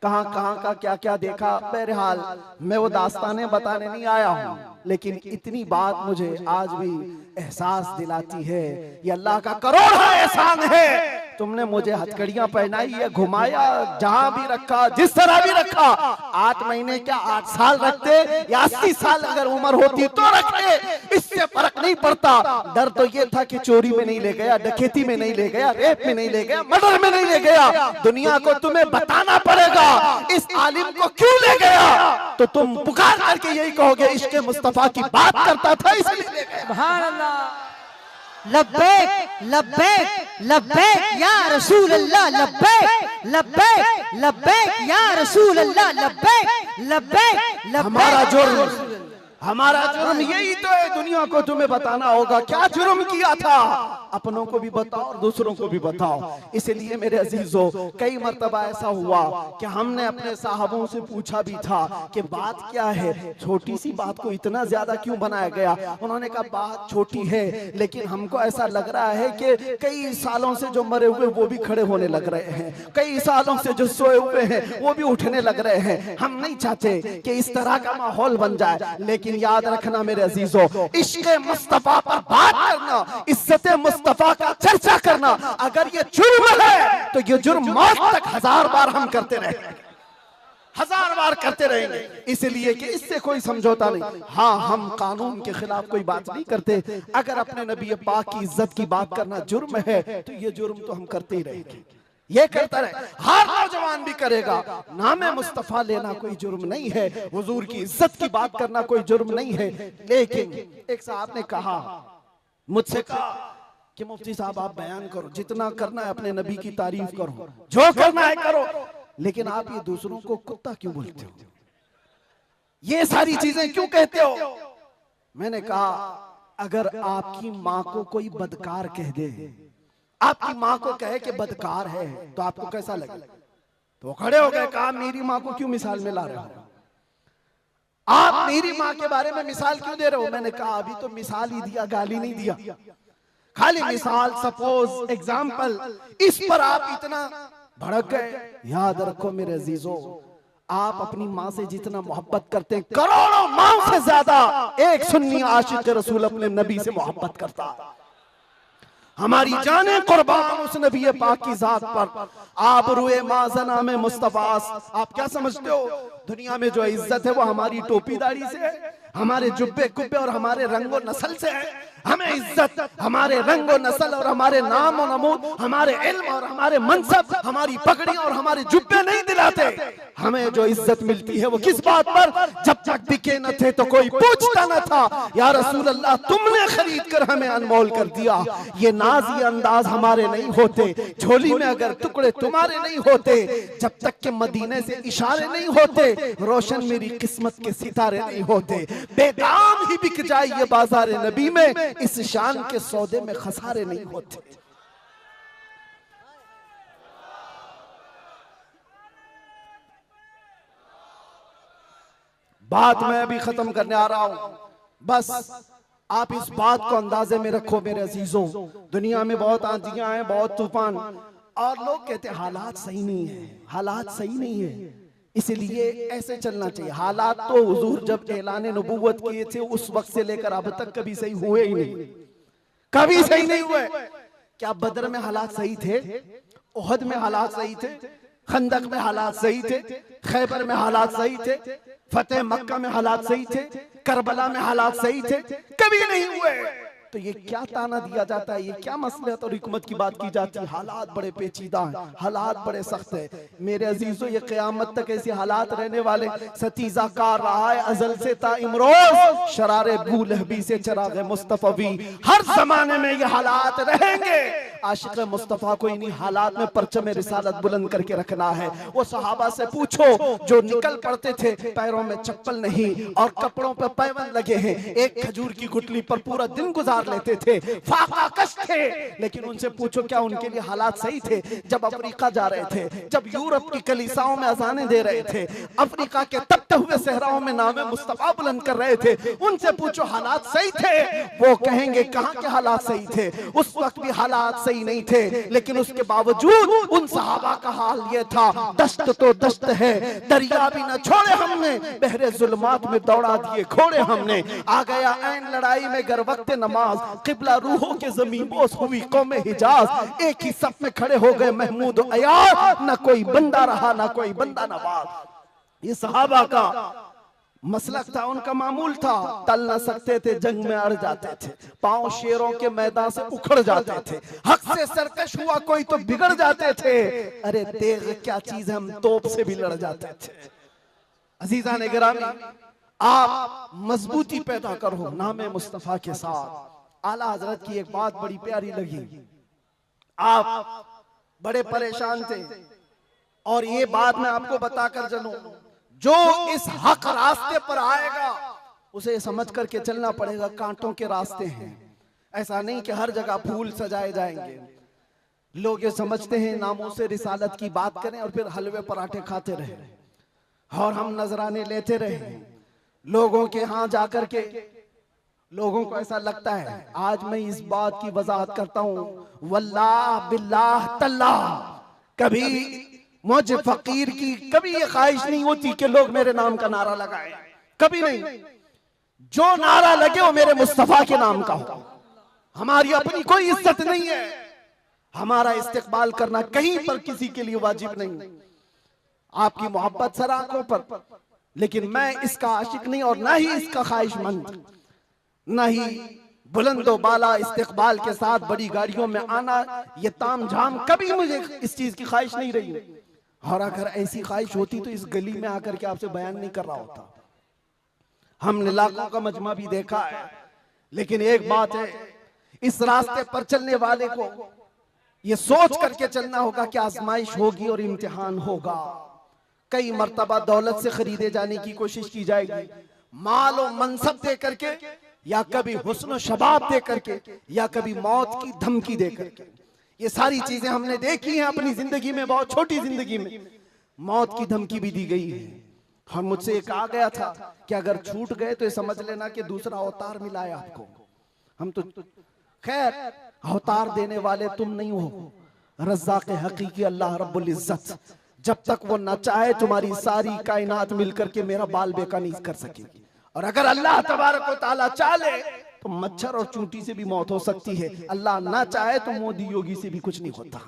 [SPEAKER 2] कहां कहां का क्या क्या देखा। बहरहाल मैं वो दास्तानें बताने नहीं आया हूं, लेकिन इतनी बात मुझे आज भी एहसास दिलाती है, ये अल्लाह का करोड़ा एहसान है। तुमने मुझे हथकड़ियां पहनाई है, घुमाया, जहां भी रखा, जिस तरह भी रखा। 8 महीने क्या 8 साल रखते या 80 साल अगर उम्र होती तो रखते, इससे फर्क नहीं पड़ता। डर तो ये था कि चोरी में नहीं ले गया, डकैती में नहीं ले गया, रेप में नहीं ले गया, मर्डर में नहीं ले गया। दुनिया को तुम्हें बताना पड़ेगा इस आलिम को क्यों ले गया, तो तुम पुकार करके यही कहोगे इश्क़ मुस्तफा की बात करता था इसलिए ले गया।
[SPEAKER 3] सुभान अल्लाह। लब्बैक लब्बैक लब्बैक या रसूल अल्लाह, लब्बैक लब्बैक लब्बैक या रसूल अल्लाह, लब्बैक लब्बैक लब्बैक।
[SPEAKER 2] हमारा जुर्म यही तो है, दुनिया को तुम्हें बताना होगा क्या जुर्म किया था। अपनों को भी बताओ और दूसरों को भी बताओ। इसलिए मेरे अजीजों, कई मर्तबा ऐसा हुआ कि हमने अपने साहबों से पूछा भी था कि बात क्या है, छोटी सी बात को इतना ज्यादा क्यों बनाया गया। उन्होंने कहा बात छोटी है, लेकिन हमको ऐसा लग रहा है कि कई सालों से जो मरे हुए वो भी खड़े होने लग रहे हैं, कई सालों से जो सोए हुए हैं वो भी उठने लग रहे हैं। हम नहीं चाहते कि इस तरह का माहौल बन जाए, लेकिन याद रखना मेरे अजीजों, इश्क़ मुस्तफा पर बात करना, इज्जत मुस्तफा का चर्चा करना, अगर ये जुर्म है तो ये जुर्म मौत तक 1000 बार हम करते रहेंगे, 1000 बार करते रहेंगे। इसलिए कि इससे कोई समझौता नहीं। हाँ, हम कानून के खिलाफ कोई बात नहीं करते। अगर अपने नबी पाक की इज्जत की बात करना जुर्म है तो ये जुर्म तो हम करते ही रहेंगे, ये करता रहे, हर नौजवान भी करेगा। नामे मुस्तफा लेना कोई जुर्म नहीं है, हुजूर की इज्जत की बात करना कोई जुर्म नहीं है। लेकिन एक साहब ने कहा, मुझसे कहा कि मुफ्ती साहब आप बयान करो, जितना करना है अपने नबी की तारीफ करो, जो करना है करो, लेकिन आप ये दूसरों को कुत्ता क्यों बोलते हो, ये सारी चीजें क्यों कहते हो। मैंने कहा अगर आपकी माँ को कोई बदकार कह दे, आपकी माँ को कहे कि बदकार है, तो आपको कैसा लगे। तो खड़े हो गए, कहा मेरी माँ को क्यों मिसाल में ला रहे हो, आप मेरी माँ के बारे में मिसाल क्यों दे रहे हो। मैंने कहा अभी तो मिसाल ही दिया, गाली नहीं दिया, खाली मिसाल, सपोज, एग्जाम्पल, इस पर आप इतना भड़क गए। याद रखो मेरे अजीजों, आप अपनी माँ से जितना मोहब्बत करते हैं, करोड़ों माँ से ज्यादा एक सुन्नी आशिक रसूल अपने नबी से मोहब्बत करता। हमारी जाने कुर्बान उस नबी पाक की जात पर। आप रुए माज़ना में मुस्तफास, आप क्या समझते हो दुनिया में जो इज्जत है वो हमारी टोपी दाढ़ी से है, हमारे जुब्बे कुब्बे और हमारे रंगो नस्ल से है। हमें इज्जत हमारे रंगो नस्ल और हमारे नाम और नमूद, हमारे इल्म और हमारे मनसब, हमारी पगड़ी और हमारे जुब्बे नहीं दिलाते। हमें जो इज्जत मिलती है वो किस बात पर, जब तक बिके न थे तो कोई पूछता न था। या रसूल अल्लाह तुमने खरीद कर हमें अनमोल कर दिया। ये नाज ये अंदाज हमारे नहीं होते, झोली में अगर टुकड़े तुम्हारे नहीं होते, जब तक के मदीने से इशारे नहीं होते, रोशन मेरी किस्मत के सितारे नहीं होते। बेदाम ही बिक जाए ये बाजार नबी में, इस शान के सौदे में खसारे नहीं होते। बात मैं अभी खत्म करने आ रहा हूं, बस आप इस बात को अंदाजे में रखो मेरे अजीजों। दुनिया में बहुत आंधियां हैं, बहुत तूफान, और लोग कहते हैं हालात सही नहीं है, हालात सही नहीं है, इसलिए ऐसे चलना चाहिए। हालात तो हुजूर जब ऐलान नबूवत किए थे उस वक्त से लेकर अब तक कभी सही हुए ही नहीं, कभी सही नहीं हुए। क्या बदर में हालात सही थे, उहद में हालात सही थे, खंदक में हालात सही थे, खैबर में हालात सही थे, फतेह मक्का में हालात सही थे, करबला में हालात सही थे, कभी नहीं हुए। तो ये क्या ताना दिया जाता है, ये क्या मसलहत और हिकमत की बात की जाती है। हालात बड़े पेचीदा हैं, हालात बड़े सख्त है मेरे अजीजों। ये क़यामत तक ऐसे हालात रहने वाले। सतीजा कार रहा है अजल से ता इमरोज, शरारे बूलहबी से चराग़ मुस्तफ़वी, हर जमाने में ये हालात रहेंगे। आशिक मुस्तफा को इन्हीं हालात में परचम रिसालत बुलंद करके रखना है। वो सहाबा से पूछो जो निकल पड़ते थे, पैरों में चप्पल नहीं और कपड़ों पर पैबंद लगे हैं, एक खजूर की गुठली पर पूरा दिन गुजार लेते थे, फाका कश थे, लेकिन उनसे पूछो क्या उनके लिए हालात सही थे? जब अफ्रीका जा रहे थे, जब यूरोप की कलीसाओं में अजानें दे रहे थे, अफ्रीका के तपते हुए सहराओं में नामे मुस्तफा बुलंद कर रहे थे, उनसे पूछो हालात सही थे? वो कहेंगे कहां के हालात सही थे, उस वक्त भी हालात सही नहीं थे, लेकिन उसके बावजूद उन सहाबा का हाल ये था, दस्त तो दस्त है, दरिया भी न छोड़े हमने, बहरे जुल्मात में दौड़ा दिए घोड़े हमने, आ गया ऐन लड़ाई में गर वक्त नमाज, किबला रूहों के ज़मीन बोस हुई कौमे हिजाज, एक ही सफ में खड़े हो गए महमूद अयाज, न कोई बंदा रहा न कोई बंदा नवाज। ये सहाबा का मसलक था, उनका मामूल था, टल न सकते थे, जंग में अड़ जाते थे, पांव शेरों के मैदान से उखड़ जाते थे, हक से सरकश हुआ कोई तो बिगड़ जाते थे, अरे तेग क्या चीज है, हम तोप से भी लड़ जाते थे। अजीजा ने गिरामी, आप मजबूती पैदा करो नामे मुस्तफा के साथ। आला हजरत की एक बात बड़ी प्यारी लगी, आप बड़े परेशान थे और ये बात मैं आपको बताकर चलूं, जो इस हक रास्ते पर आएगा उसे समझ करके चलना पड़ेगा, कांटों के रास्ते हैं। ऐसा नहीं कि हर जगह फूल सजाए जाएंगे। लोग ये समझते हैं नामों से रिसालत की बात करें और फिर हलवे पराठे खाते रहे और हम नजराने लेते रहे लोगों के यहाँ जाकर के। लोगों को ऐसा लगता है, आज मैं इस बात की वजाहत करता हूं, वल्लाह बिल्लाह तल्लाह, कभी मुझे फकीर की कभी ये ख्वाहिश नहीं होती कि लोग मेरे नाम का नारा लगाएं, कभी नहीं। जो नारा लगे वो मेरे मुस्तफा के नाम का हो। हमारी अपनी कोई इज्जत नहीं है, हमारा इस्तेकबाल करना कहीं पर किसी के लिए वाजिब नहीं। आपकी मोहब्बत सर आंखों पर, लेकिन मैं इसका आशिक नहीं और ना ही इसका ख्वाहिशमंद, ना ही बुलंदो बाला इस्तेकबाल के साथ बड़ी गाड़ियों में आना, ये ताम झाम, कभी मुझे इस चीज की ख्वाहिश नहीं रही। और अगर ऐसी ख्वाहिश होती तो इस गली में आकर के आपसे बयान नहीं कर रहा होता। हमने लाखों का मजमा भी देखा है, लेकिन एक बात है, इस रास्ते पर चलने वाले को ये सोच करके चलना होगा कि आजमाइश होगी और इम्तिहान होगा। कई मर्तबा दौलत से खरीदे जाने की कोशिश की जाएगी, माल और मनसब दे करके, या कभी हुस्न शबाब दे करके, या कभी मौत की धमकी दे करके। ये सारी चीजें हमने देखी हैं अपनी जिंदगी में, बहुत छोटी जिंदगी में मौत की धमकी भी दी गई है। और मुझसे एक आ गया था कि अगर छूट गए तो ये समझ लेना कि दूसरा अवतार मिला है आपको। हम तो खैर अवतार देने वाले तुम नहीं हो, रज़्ज़ाक़ हकीकी अल्लाह रब्बुल इज्जत, जब तक वो न चाहे तुम्हारी सारी कायनात मिलकर के मेरा बाल बेका नहीं कर सकेगी। और अगर अल्लाह तबारक व तआला चाहे तो मच्छर और चूंटी से भी मौत हो सकती है, अल्लाह ना चाहे तो मोदी योगी से भी कुछ नहीं होता।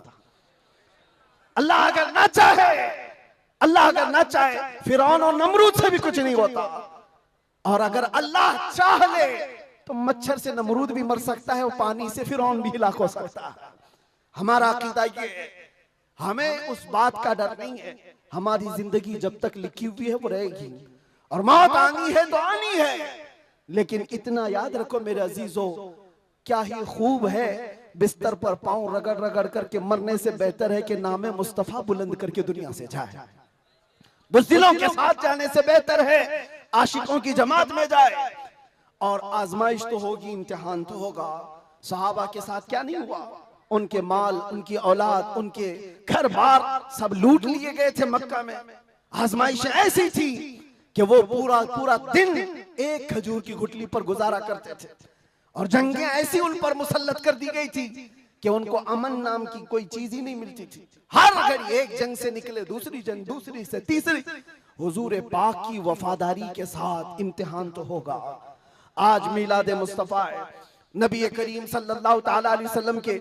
[SPEAKER 2] अल्लाह अगर ना चाहे, अल्लाह अगर ना चाहे फिरौन और नमरूद से भी कुछ नहीं होता। और अगर अल्लाह चाह ले तो मच्छर से नमरूद भी मर सकता है और पानी से फिरौन भी हिलाक हो सकता है। हमारा अकीदा ये है, हमें उस बात का डर नहीं है, हमारी जिंदगी जब तक लिखी हुई है वो रहेगी और मौत आनी है तो आनी है। लेकिन इतना याद रखो मेरे अजीजों, क्या ही खूब है बिस्तर पर पांव रगड़ रगड़ करके मरने से बेहतर है कि नामे मुस्तफा बुलंद करके दुनिया से जाए। बुज़दिलों के साथ जाने से बेहतर है आशिकों की जमात में जाए। और आजमाइश तो होगी, इम्तिहान तो होगा। सहाबा के साथ क्या नहीं हुआ, उनके माल, उनकी औलाद, उनके घर बार सब लूट लिए गए थे मक्का में। आजमाइश ऐसी थी कि वो पूरा पूरा दिन एक खजूर की गुठली पर गुजारा करते थे और जंगें ऐसी उन पर मुसल्लत कर दी गई थी कि उनको अमन नाम की कोई चीज ही नहीं मिलती थी। हर घड़ी एक जंग से निकले दूसरी जंग, दूसरी से तीसरी। हुजूर पाक की वफादारी के साथ इम्तिहान तो होगा। आज मिलाद मुस्तफा है, नबी करीम सल्लल्लाहु ताला अलैहि वसल्लम के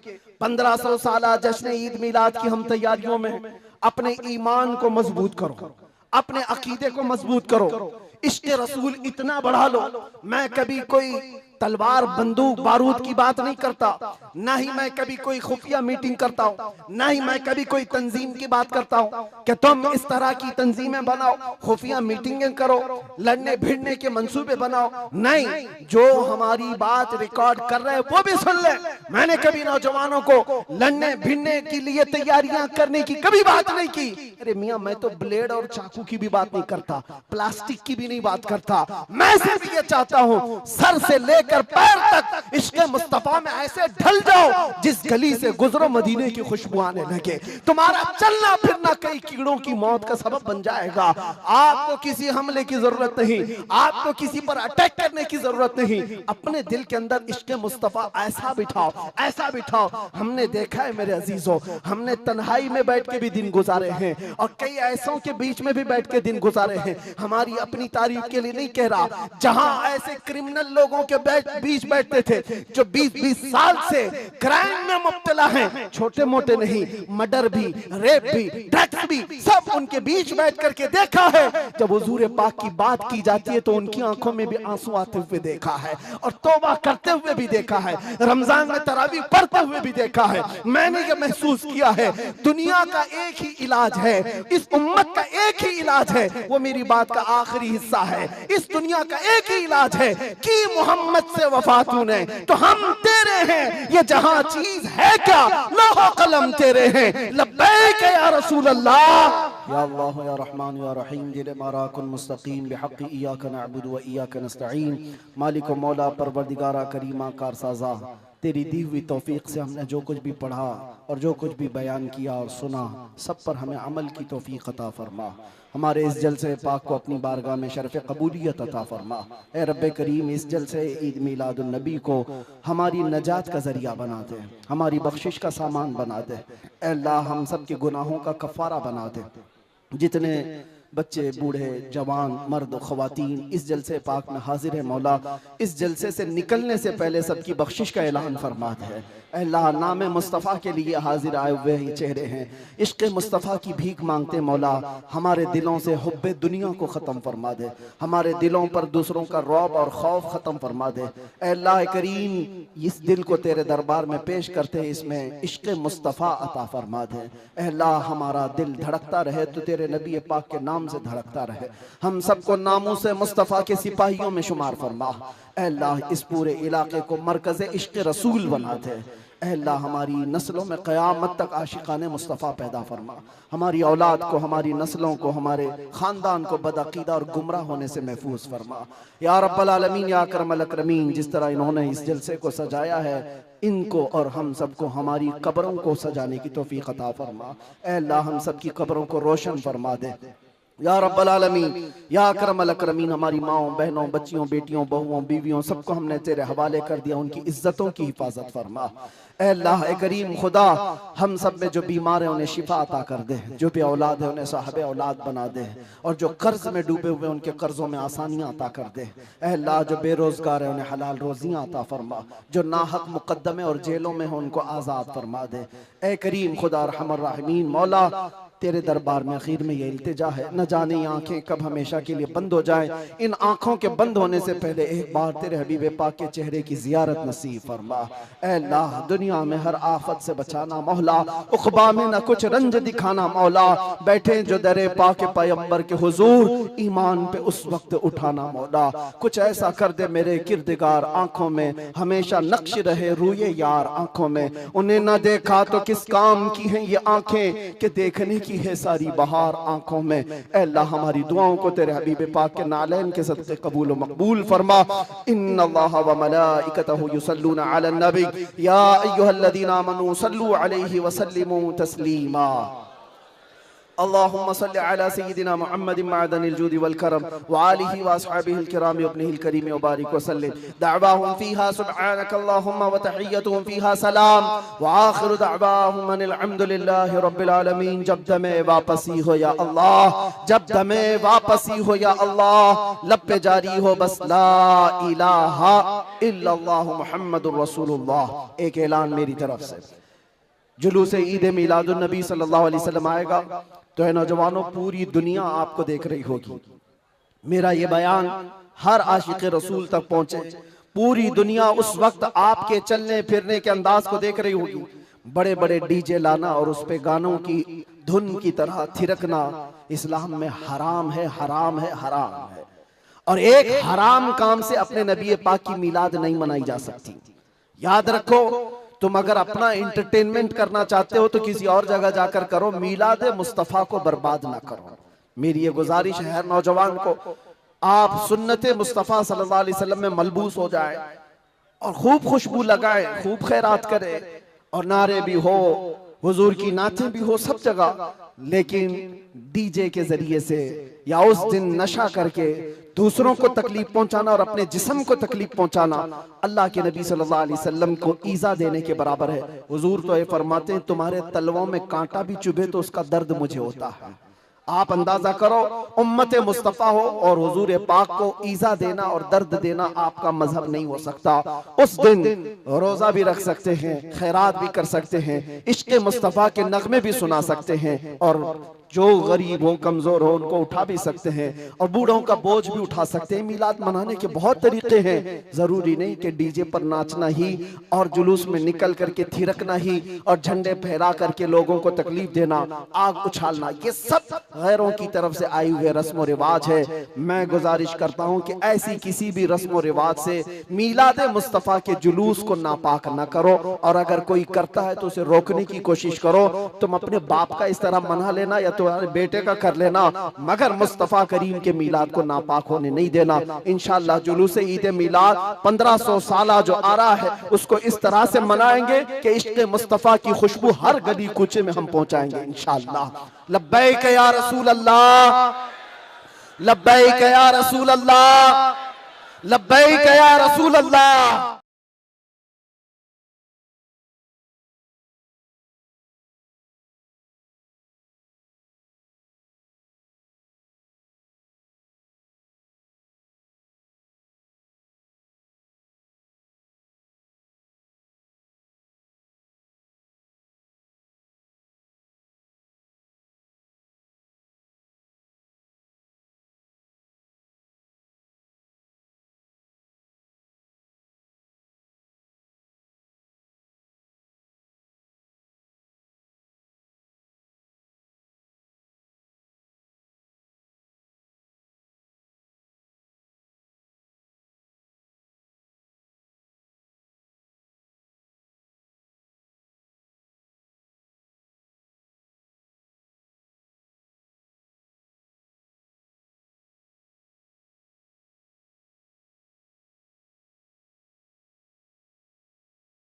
[SPEAKER 2] 1500 साला जश्न ईद मिलाद की हम तैयारियों में अपने ईमान को मजबूत करो, अपने अकीदे को मजबूत करो, इश्क़ रसूल इतना बढ़ा लो। मैं कभी कोई तलवार बंदूक बारूद की बात नहीं करता, ना ही मैं कभी कोई खुफिया मीटिंग करता हूँ, ना ही मैं कभी कोई तंजीम की बात करता हूँ कि तुम इस तरह की तंजीमें बनाओ, खुफिया मीटिंगें करो, लड़ने भिड़ने के मंसूबे बनाओ। नहीं, जो हमारी बात रिकॉर्ड कर रहे हैं वो भी सुन ले। मैंने कभी नौजवानों को लड़ने भिड़ने के लिए तैयारियां करने की कभी बात नहीं की। अरे मियां, मैं तो ब्लेड और चाकू की भी बात नहीं करता, प्लास्टिक की भी नहीं बात करता। मैं सिर्फ ये चाहता हूं सर से लेकर पैर तक इश्क़ मुस्तफा में ऐसे ढल जाओ जिस गली से गुजरो मदीने की खुशबू आने लगे। तुम्हारा चलना फिरना कई कीड़ों की मौत का सबब बन जाएगा। आपको किसी हमले की जरूरत नहीं, आपको किसी पर अटैक करने की जरूरत नहीं। अपने दिल के अंदर इश्क़ मुस्तफा ऐसा बिठाओ, ऐसा बिठाओ। हमने देखा है मेरे अजीजों, हमने तन्हाई में बैठ के भी दिन गुजारे हैं और कई ऐसों के बीच में भी बैठ के दिन गुजारे हैं। हमारी अपनी तारीफ के लिए नहीं कह रहा, जहां ऐसे क्रिमिनल लोगों के बीच बैठते थे जो 20-20 साल से क्राइम में मुब्तला हैं, छोटे मोटे नहीं, मर्डर भी, रेप भी, ड्रग्स भी, सब उनके बीच बैठ करके देखा है। जब हुजूर पाक की बात की जाती है तो उनकी आंखों में भी आंसू आते हुए देखा है और तौबा करते हुए भी देखा है, रमजान में तरावी पढ़ते हुए भी देखा है। मैंने ये महसूस किया है दुनिया का एक ही इलाज है, इस उम्मत का एक ही इलाज है, वो मेरी बात का आखिरी हिस्सा है। इस दुनिया का एक ही इलाज है कि मोहम्मद से वफा तूने तो हम तेरे हैं, ये जहां चीज है क्या लौह कलम तेरे हैं। लब्बैक या रसूल अल्लाह,
[SPEAKER 1] या अल्लाह या रहमान या रहीम, दिल माराकुन मुस्तकीम बिहक़्क़ि इय्याका नअबुदु व इय्याका नस्तईन। मालिक व मौला परवरदिगारा करीमा कारसाज़ा, तेरी दी हुई तौफीक से हमने जो कुछ भी पढ़ा और जो कुछ भी बयान किया और सुना, सब पर हमें अमल की तौफीक अता फरमा। हमारे इस जलसे पाक को अपनी बारगाह में शरफ़ कबूलियत अता फरमा। ए रब्बे करीम, इस जलसे ईद मिलादुन नबी को हमारी नजात का ज़रिया बना दे, हमारी बख्शिश का सामान बना दे। ए अल्लाह, हम सब के गुनाहों का कफ़ारा बना दे। जितने बच्चे, बूढ़े, जवान, मर्द, ख़वातीन इस जलसे पाक में हाजिर है मौला, इस जलसे से निकलने से पहले सबकी बख्शिश का ऐलान फरमा दे। अल्लाह, नाम मुस्तफ़ा के लिए हाजिर आए हुए ये चेहरे हैं, इश्क़ मुस्तफ़ा की भीख मांगते मौला, हमारे दिलों से हुब्बे दुनिया को ख़त्म फरमा दे, हमारे दिलों पर दूसरों का रौब और खौफ ख़त्म फरमा दे। अल्लाह करीम, इस दिल को तेरे दरबार में पेश करते हैं, इसमें इश्क़ मुस्तफ़ा अता फरमा दे। अल्लाह, हमारा दिल धड़कता रहे तो तेरे नबी पाक के नाम से धड़कता रहे। हम सबको नामूस मुस्तफ़ा के सिपाहियों में शुमार फरमा। अल्लाह, इस पूरे इलाके को मरकज़ इश्क़ रसूल बना दे। अल्लाह, हमारी नस्लों में क़यामत तक आशिकाने मुस्तफ़ा पैदा फरमा। हमारी औलाद को, हमारी नस्लों को, हमारे ख़ानदान को बदअक़ीदा और गुमराह होने से महफूज फरमा। या रब्बल आलमीन, या अकरमल अकरमीन, जिस तरह इन्होंने इस जलसे को सजाया है, इनको और हम सबको हमारी कब्रों को सजाने की तौफ़ीक़ अता फरमा। अल्लाह, हम सब की कब्रों को रोशन फरमा दे। या रब्बल आलमीन, या अकरमल अकरमीन, हमारी माओं, बहनों, बच्चियों, बेटियों, बहुओं, बीवियों, सबको हमने तेरे हवाले कर दिया, उनकी इज्जतों की हिफाजत फरमा। अल्लाह करीम खुदा, हम सब में जो बीमार है उन्हें शिफा अता कर दे, जो भी औलाद है उन्हें साहब औलाद बना दे, और जो कर्ज में डूबे हुए उनके कर्जों में आसानियां अता कर दे। अल्लाह, जो बेरोजगार है उन्हें हलाल रोजियां अता फरमा, जो नाहक मुकद्दमे और जेलों में हो उनको आज़ाद फरमा दे। ए करीम खुदा रहमान रहीम, मौला तेरे दरबार में आखिर में ये इल्तिजा है, न जाने ये आंखें कब हमेशा के लिए बंद हो जाए। इन आंखों के बंद होने से पहले एक बार तेरे हबीब पाक के चेहरे की जियारत नसीब फरमा। ऐ अल्लाह, दुनिया में हर आफत से बचाना मौला, उक़बा में न कुछ रंज दिखाना मौला, बैठे जो दरे पाक पैगंबर के हुजूर ईमान पे उस वक्त उठाना मौला। कुछ ऐसा कर दे मेरे किरदगार आंखों में हमेशा नक्श रहे रूए यार आंखों में, उन्हें न देखा तो किस काम की हैं ये आंखें कि देखने की है सारी बहार आंखों में। ऐ अल्लाह, हमारी दुआओं को तेरे हबीब पाक के नालैन के सदक़े कबूल व मकबूल फरमा। इन्नल्लाह व मलाइकतहु युसल्लूना अलन नबी या अय्युहल्लज़ीना आमनू सल्लू अलैहि व सल्लिमू तस्लीमा। अल्लाहुम्मा सल्लि अला सय्यिदिना मुहम्मदिन मअदनिल जूदि वल करम व आलिहि व अस्हाबिहिल किराम व इब्निहिल करीम व बारिक व सल्लिम। दअवाहुम फीहा सुब्हानकल्लाहुम्मा व तहिय्यतुहुम फीहा सलाम व आखिरु दअवाहुम अनिल हम्दुलिल्लाहि रब्बिल आलमीन। जब दमे वापसी हो या अल्लाह, जब दमे वापसी हो या अल्लाह, लब पे जारी हो बस ला इलाहा इल्लल्लाह मुहम्मदुर रसूलुल्लाह। एक ऐलान मेरी तरफ से, जुलूस ईद मिलादुन नबी सल्लल्लाहु अलैहि वसल्लम आएगा तो है नौजवानों, पूरी दुनिया आपको देख रही होगी। मेरा ये बयान हर आशिक रसूल तक पहुंचे,
[SPEAKER 2] पूरी दुनिया उस वक्त आपके चलने फिरने के अंदाज को देख रही होगी। बड़े बड़े डीजे लाना और उस पे गानों की धुन की तरह थिरकना इस्लाम में हराम है, हराम है, हराम है। और एक हराम काम से अपने नबी पाक की मिलाद नहीं मनाई जा सकती। याद रखो, तुम अगर अपना एंटरटेनमेंट करना चाहते हो तो किसी और जगह जाकर करो, मिलाद मुस्तफा को बर्बाद ना करो। मेरी ये गुजारिश है हर नौजवान को, आप सुन्नत मुस्तफा सल्लल्लाहु अलैहि वसल्लम में मलबूस हो जाए और खूब खुशबू लगाए, खूब खैरात करे और नारे भी हो, हुजूर की नातें भी हो सब जगह, लेकिन डीजे के जरिए से या उस दिन नशा करके दूसरों को तकलीफ पहुंचाना और अपने जिस्म को तकलीफ पहुंचाना अल्लाह के नबी सल्लल्लाहु अलैहि वसल्लम को ईजा देने के बराबर है। हुजूर तो ये फरमाते हैं, तुम्हारे तलवों में कांटा भी चुभे तो उसका दर्द मुझे होता है। आप अंदाजा करो, उम्मत मुस्तफा हो और हुजूर पाक को ईजा देना और दर्द देना आपका मजहब नहीं हो सकता। उस दिन रोजा भी रख सकते हैं, खैरात भी कर सकते हैं, इश्क मुस्तफा के नगमे भी सुना सकते हैं और जो गरीब हो, कमजोर हो, उनको उठा भी सकते हैं और बूढ़ों का बोझ भी उठा सकते हैं। मिलाद मनाने के बहुत तरीके हैं, जरूरी नहीं कि डीजे पर नाचना ही और जुलूस में निकल करके थिरकना ही और झंडे फहरा करके लोगों को तकलीफ देना, आग उछालना, ये सब गैरों की तरफ से आए हुए रस्म रिवाज है। मैं गुजारिश करता हूं कि ऐसी किसी भी रस्म रिवाज से मिलाद मुस्तफा के जुलूस को नापाक न करो और अगर कोई करता है तो उसे रोकने की कोशिश करो। तुम अपने बाप का इस तरह मना लेना या तुम्हारे बेटे का कर लेना, मगर मुस्तफा करीम के मिलाद को नापाक होने नहीं देना। इंशाअल्लाह जुलूस ईद मिलाद 1500 साल जो आ रहा है उसको इस तरह से मनाएंगे कि इश्क मुस्तफा की खुशबू हर गली कूचे में हम पहुंचाएंगे इंशाअल्लाह। लब्बैक या रसूल अल्लाह, लब्बैक या रसूल अल्लाह, लब्बैक या रसूल अल्लाह।